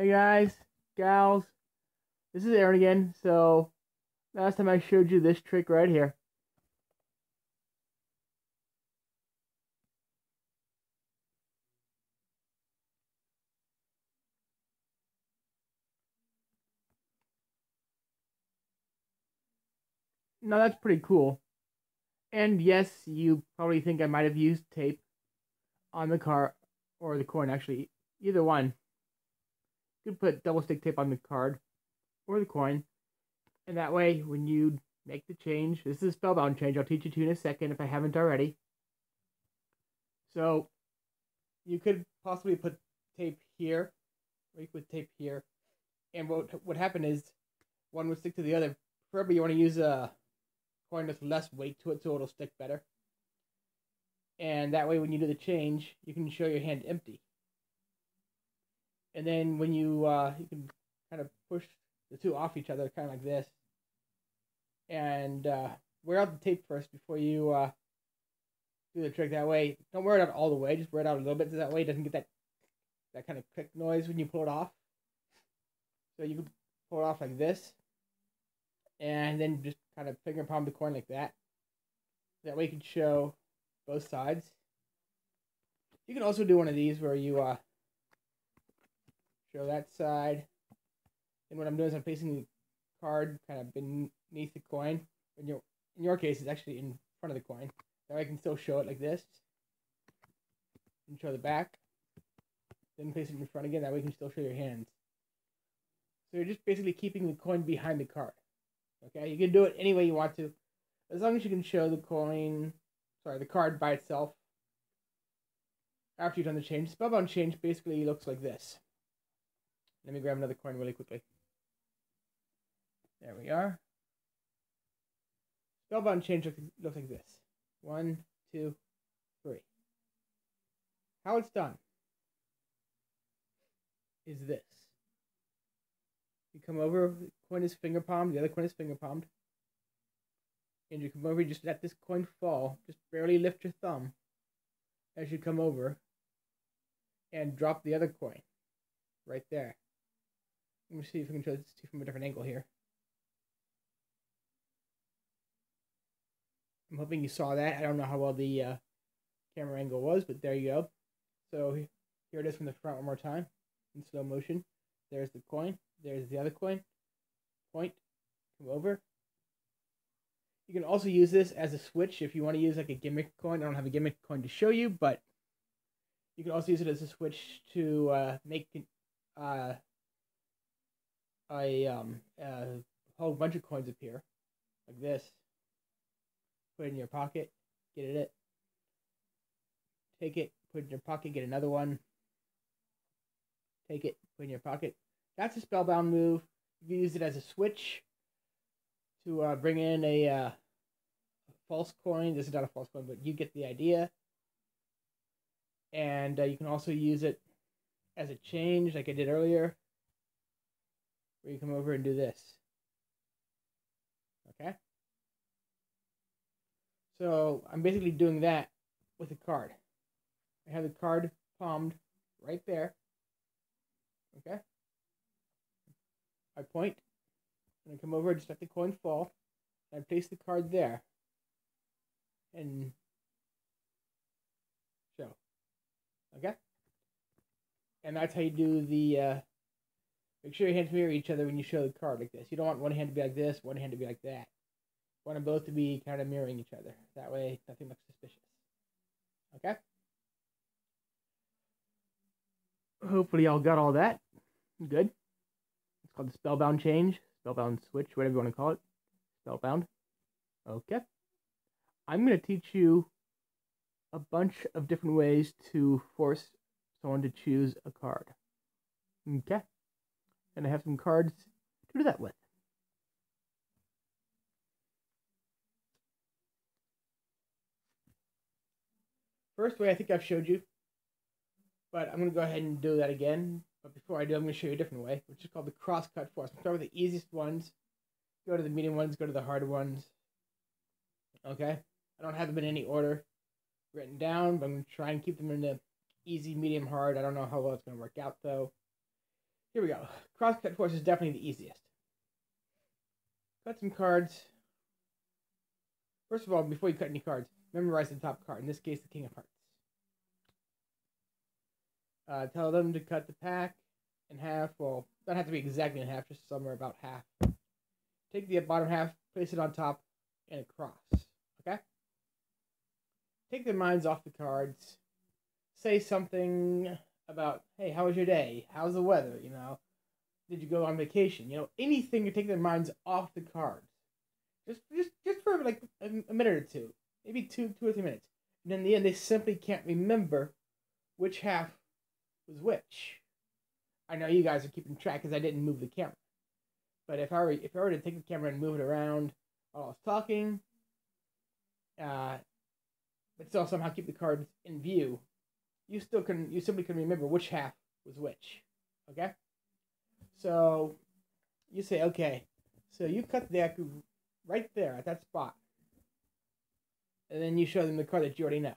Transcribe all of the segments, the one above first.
Hey guys, gals, this is Aaron again. So, last time I showed you this trick right here. Now that's pretty cool. And yes, you probably think I might have used tape on the card or the coin, actually. Either one. You could put double stick tape on the card or the coin. And that way, when you make the change, this is a spellbound change. I'll teach you to in a second if I haven't already. So, you could possibly put tape here, or you could put tape here. And what would happen is one would stick to the other. Preferably, you want to use a coin with less weight to it so it'll stick better. And that way, when you do the change, you can show your hand empty. And then when you can kind of push the two off each other, kind of like this, and wear out the tape first before you do the trick. That way, don't wear it out all the way. Just wear it out a little bit, so that way it doesn't get that kind of click noise when you pull it off. So you can pull it off like this, and then just kind of finger palm the coin like that. That way you can show both sides. You can also do one of these where you show that side. And what I'm doing is I'm placing the card kind of beneath the coin. In your case, it's actually in front of the coin. That way I can still show it like this. And show the back. Then place it in front again. That way you can still show your hands. So you're just basically keeping the coin behind the card. Okay? You can do it any way you want to. As long as you can show the card by itself. After you've done the change. Spellbound change basically looks like this. Let me grab another coin really quickly. There we are. Spellbound change looks like this. 1, 2, 3. How it's done is this. You come over, the coin is finger palmed, the other coin is finger palmed. And you come over, you just let this coin fall. Just barely lift your thumb as you come over. And drop the other coin. Right there. Let me see if I can show this to you from a different angle here. I'm hoping you saw that. I don't know how well the camera angle was, but there you go. So here it is from the front one more time in slow motion. There's the coin. There's the other coin. Point. Come over. You can also use this as a switch if you want to use like a gimmick coin. I don't have a gimmick coin to show you, but you can also use it as a switch to make a whole bunch of coins appear like this. Put it in your pocket, get it. Take it, put it in your pocket, get another one. Take it, put it in your pocket. That's a spellbound move. You can use it as a switch to bring in a false coin. This is not a false coin, but you get the idea. And you can also use it as a change, like I did earlier, where you come over and do this. Okay? So I'm basically doing that with a card. I have the card palmed right there. Okay? I point, and I come over, just let the coin fall, and I place the card there. And show. Okay? And that's how you do the, make sure your hands mirror each other when you show the card like this. You don't want one hand to be like this, one hand to be like that. You want them both to be kind of mirroring each other. That way, nothing looks suspicious. Okay? Hopefully y'all got all that. Good. It's called the spellbound change, spellbound switch, whatever you want to call it. Spellbound. Okay. I'm going to teach you a bunch of different ways to force someone to choose a card. Okay. And I have some cards to do that with. First way I think I've showed you, but I'm going to go ahead and do that again. But before I do, I'm going to show you a different way, which is called the cross-cut force. I'll start with the easiest ones, go to the medium ones, go to the harder ones. Okay? I don't have them in any order written down, but I'm going to try and keep them in the easy, medium, hard. I don't know how well it's going to work out, though. Here we go. Cross-cut force is definitely the easiest. Cut some cards. First of all, before you cut any cards, memorize the top card. In this case, the King of Hearts. Tell them to cut the pack in half. Well, don't have to be exactly in half, just somewhere about half. Take the bottom half, place it on top, and across. Okay? Take their minds off the cards. Say something about, hey, how was your day? How's the weather? You know, did you go on vacation? You know, anything to take their minds off the cards. Just for like a minute or two, maybe two or 3 minutes. And in the end, they simply can't remember which half was which. I know you guys are keeping track because I didn't move the camera. But if I were to take the camera and move it around while I was talking, but still somehow keep the cards in view, you simply can remember which half was which. Okay? So you say, okay, so you cut the deck right there at that spot. And then you show them the card that you already know.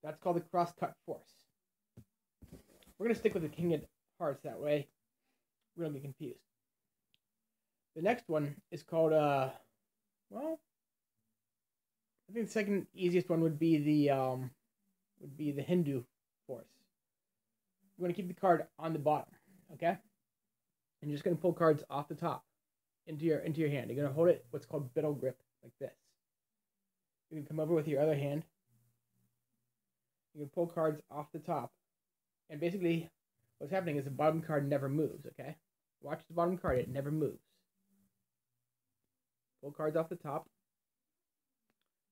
That's called the cross-cut force. We're going to stick with the King of Hearts that way we don't get confused. The next one is called, well, I think the second easiest one would be the Hindu force. We're going to keep the card on the bottom, okay? And you're just going to pull cards off the top into your hand. You're going to hold it what's called biddle grip, like this. You can come over with your other hand. You can pull cards off the top. And basically, what's happening is the bottom card never moves, okay? Watch the bottom card, it never moves. Pull cards off the top.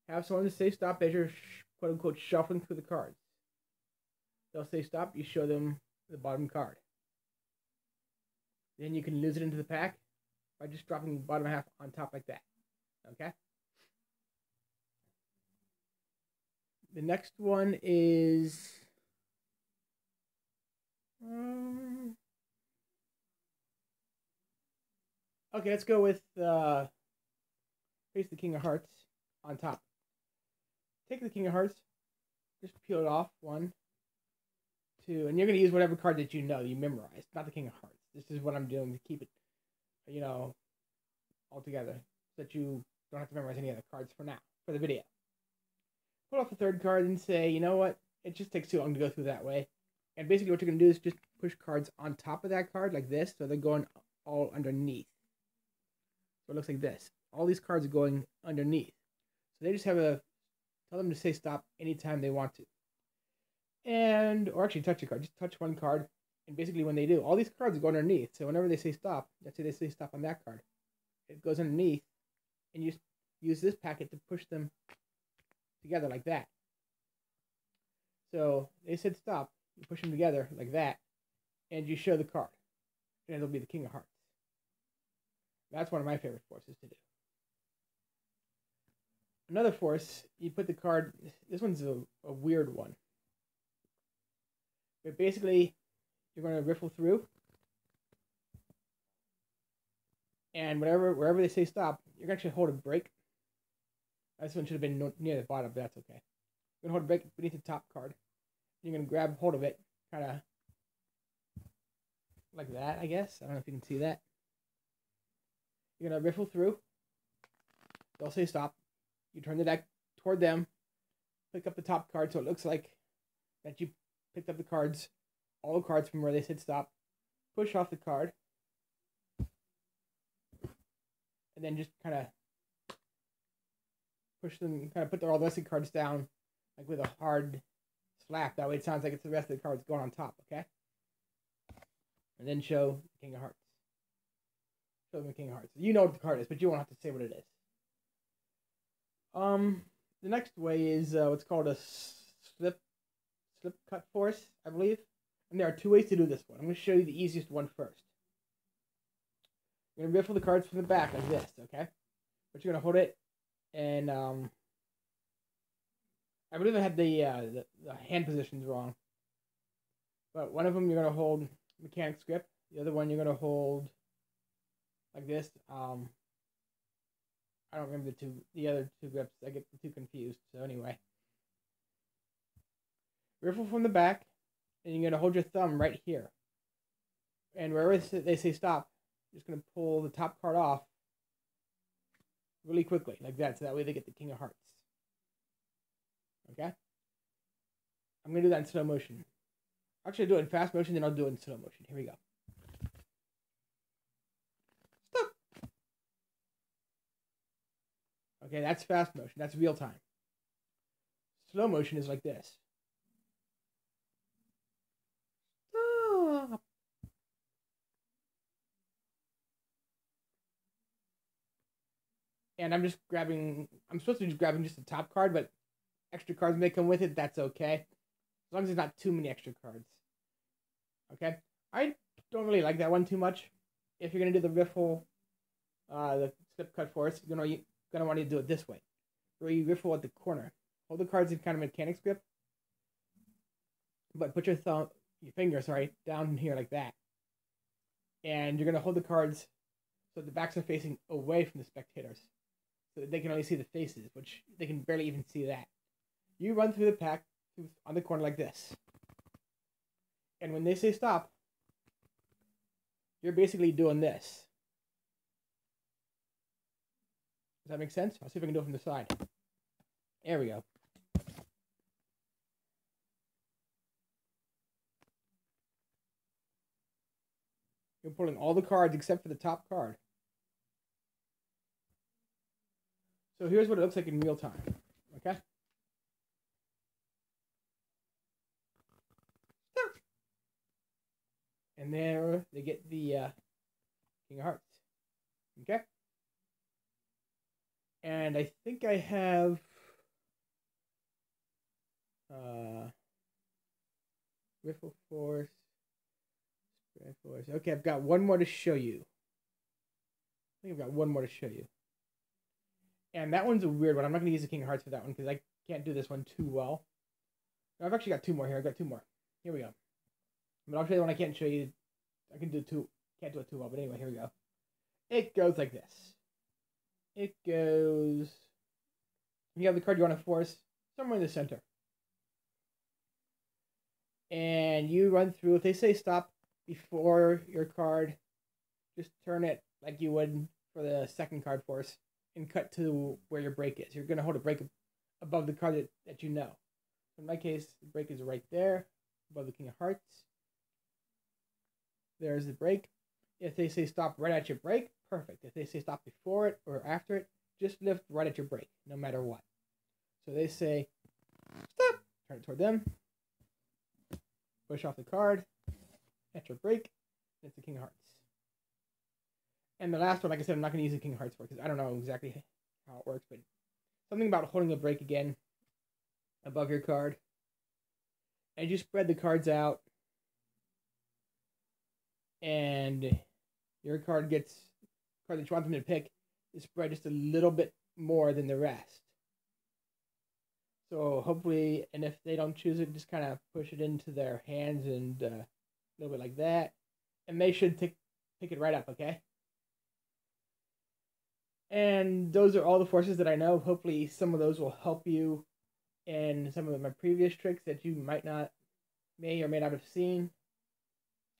Have someone to say stop as you're quote-unquote shuffling through the cards. They'll say stop, you show them the bottom card. Then you can lose it into the pack by just dropping the bottom half on top like that. Okay? The next one is... okay, let's go with face the King of Hearts on top. Take the King of Hearts, just peel it off. 1, 2, and you're going to use whatever card that you know, you memorized, not the King of Hearts. This is what I'm doing to keep it, you know, all together, so that you don't have to memorize any other cards for now, for the video. Pull off the third card and say, you know what, it just takes too long to go through that way. And basically what you're going to do is just push cards on top of that card like this, so they're going all underneath. So it looks like this. All these cards are going underneath. So they just have a, tell them to say stop anytime they want to. And, or actually touch a card. Just touch one card. And basically when they do, all these cards go underneath. So whenever they say stop, let's say they say stop on that card, it goes underneath. And you just use this packet to push them together like that. So they said stop. You push them together like that. And you show the card. And it'll be the King of Hearts. That's one of my favorite forces to do. Another force, you put the card, this one's a weird one. But basically, you're going to riffle through. And wherever they say stop, you're going to actually hold a break. This one should have been near the bottom, but that's okay. You're going to hold a break beneath the top card. You're going to grab hold of it, kind of like that, I guess. I don't know if you can see that. You're going to riffle through. They'll say stop. You turn the deck toward them. Pick up the top card so it looks like that you picked up the cards, all the cards from where they said stop. Push off the card. And then just kind of push them, kind of put all the rest of the cards down, like with a hard slap. That way it sounds like it's the rest of the cards going on top, okay? And then show the King of Hearts. Show them the King of Hearts. You know what the card is, but you won't have to say what it is. The next way is what's called a slip cut force, I believe. And there are 2 ways to do this one. I'm going to show you the easiest one first. You're going to riffle the cards from the back like this, okay? But you're going to hold it, and I believe I had the hand positions wrong. But one of them you're going to hold Mechanic's Grip. The other one you're going to hold like this. I don't remember the other 2 grips. I get the 2 confused. So anyway. Riffle from the back, and you're going to hold your thumb right here. And wherever they say stop, I'm just going to pull the top card off really quickly, like that, so that way they get the King of Hearts. Okay? I'm going to do that in slow motion. Actually, I'll do it in fast motion, then I'll do it in slow motion. Here we go. Stop! Okay, that's fast motion. That's real time. Slow motion is like this. Stop! And I'm supposed to be just grabbing just the top card, but extra cards may come with it. That's okay. As long as there's not too many extra cards. Okay? I don't really like that one too much. If you're going to do the riffle, the slip cut force, you're going to want to do it this way. Where you riffle at the corner. Hold the cards in kind of mechanics grip. But put your finger, down here like that. And you're going to hold the cards so the backs are facing away from the spectators. So that they can only see the faces, which they can barely even see that. You run through the pack on the corner like this. And when they say stop, you're basically doing this. Does that make sense? I'll see if I can do it from the side. There we go. You're pulling all the cards except for the top card. So here's what it looks like in real time. Okay? And there they get the King of Hearts. Okay? And I think I have Riffle Force. Spread Force. Okay, I've got one more to show you. I think I've got one more to show you. And that one's a weird one. I'm not going to use the King of Hearts for that one because I can't do this one too well. No, I've actually got two more here. I've got two more. Here we go. But I'll show you the one I can't show you. I can do two. Can't do it too well. But anyway, here we go. It goes like this. It goes... You have the card you want to force somewhere in the center. And you run through. If they say stop before your card, just turn it like you would for the second card force. And cut to where your break is. You're going to hold a break above the card that you know. In my case, the break is right there, above the King of Hearts. There's the break. If they say stop right at your break, perfect. If they say stop before it or after it, just lift right at your break, no matter what. So they say stop, turn it toward them, push off the card, at your break, it's the King of Hearts. And the last one, like I said, I'm not going to use the King of Hearts for because I don't know exactly how it works, but something about holding a break again above your card. And you spread the cards out. And your card that you want them to pick is spread just a little bit more than the rest. So hopefully, and if they don't choose it, just kind of push it into their hands and a little bit like that. And they should pick it right up, okay? And those are all the forces that I know. Hopefully some of those will help you in some of my previous tricks that you may or may not have seen.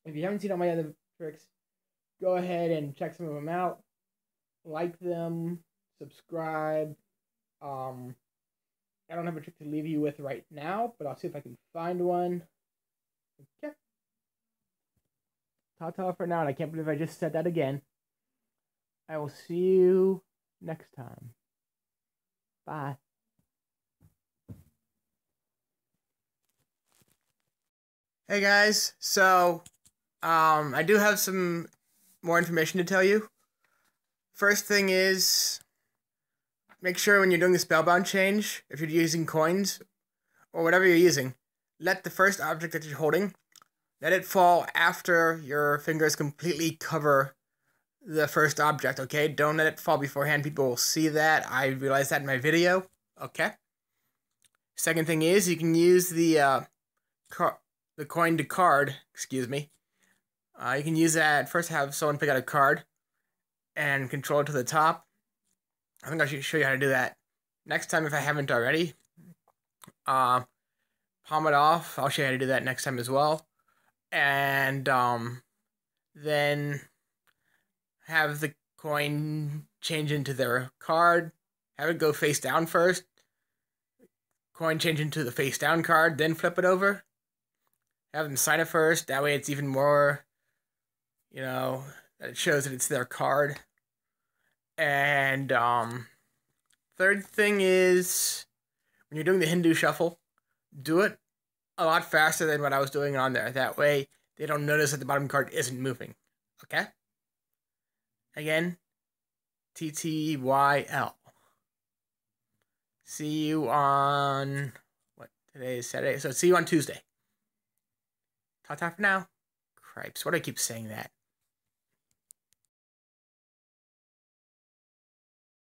If you haven't seen all my other tricks, go ahead and check some of them out. Like them, subscribe. I don't have a trick to leave you with right now, but I'll see if I can find one. Okay. Ta-ta for now, and I can't believe I just said that again. I will see you next time. Bye. Hey guys, so I do have some more information to tell you. First thing is, make sure when you're doing the spellbound change, if you're using coins or whatever you're using, let the first object that you're holding, let it fall after your fingers completely cover the first object, okay? Don't let it fall beforehand. People will see that. I realized that in my video, okay? Second thing is, you can use the coin to card, excuse me. You can use that, first have someone pick out a card and control it to the top. I think I should show you how to do that next time if I haven't already. Palm it off. I'll show you how to do that next time as well. And then have the coin change into their card, have it go face down first, coin change into the face down card, then flip it over, have them sign it first, that way it's even more, that it shows that it's their card. And third thing is, when you're doing the Hindu shuffle, do it a lot faster than what I was doing on there. That way, they don't notice that the bottom card isn't moving. Okay? Again, TTYL. See you on, today is Saturday, so see you on Tuesday. Ta-ta for now. Cripes, why do I keep saying that?